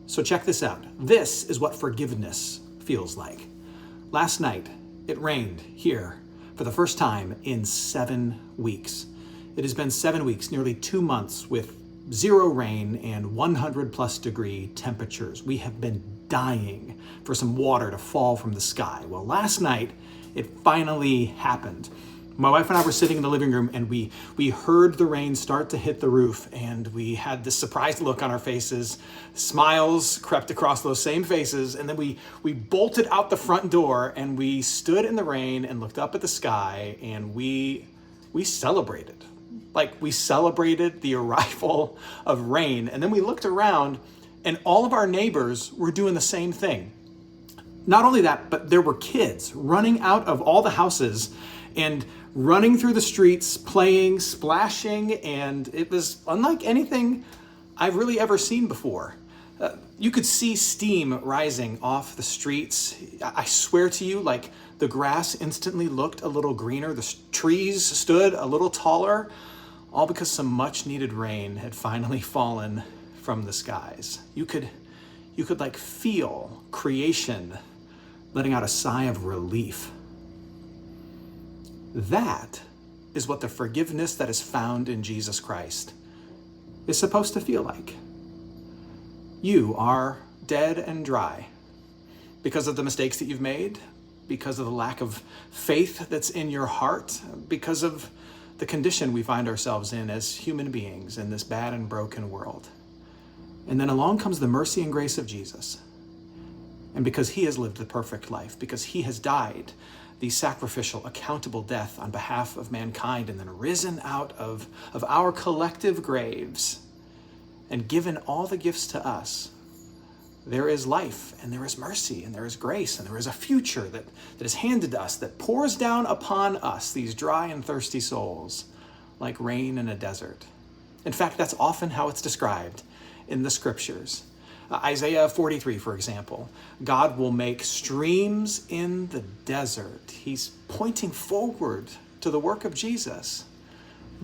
So check this out. This is what forgiveness feels like. Last night, it rained here for the first time in 7 weeks. It has been 7 weeks, nearly 2 months with zero rain and 100 plus degree temperatures. We have been dying for some water to fall from the sky. Well, last night, it finally happened. My wife and I were sitting in the living room and we heard the rain start to hit the roof, and we had this surprised look on our faces. Smiles crept across those same faces, and then we bolted out the front door and we stood in the rain and looked up at the sky, and we celebrated. Like, we celebrated the arrival of rain. And then we looked around and all of our neighbors were doing the same thing. Not only that, but there were kids running out of all the houses and running through the streets, playing, splashing, and it was unlike anything I've really ever seen before. You could see steam rising off the streets. I swear to you, like, the grass instantly looked a little greener. The trees stood a little taller, all because some much needed rain had finally fallen from the skies. You could like feel creation letting out a sigh of relief. That is what the forgiveness that is found in Jesus Christ is supposed to feel like. You are dead and dry because of the mistakes that you've made, because of the lack of faith that's in your heart, because of the condition we find ourselves in as human beings in this bad and broken world. And then along comes the mercy and grace of Jesus. And because he has lived the perfect life, because he has died the sacrificial, accountable death on behalf of mankind, and then risen out of our collective graves and given all the gifts to us, there is life, and there is mercy, and there is grace, and there is a future that is handed to us, that pours down upon us, these dry and thirsty souls, like rain in a desert. In fact, that's often how it's described in the scriptures. Isaiah 43, for example, God will make streams in the desert. He's pointing forward to the work of Jesus.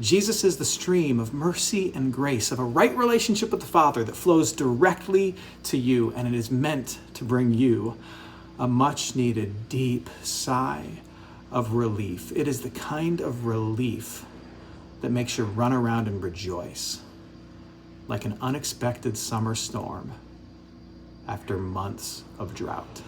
Jesus is the stream of mercy and grace, of a right relationship with the Father that flows directly to you, and it is meant to bring you a much needed deep sigh of relief. It is the kind of relief that makes you run around and rejoice, like an unexpected summer storm after months of drought.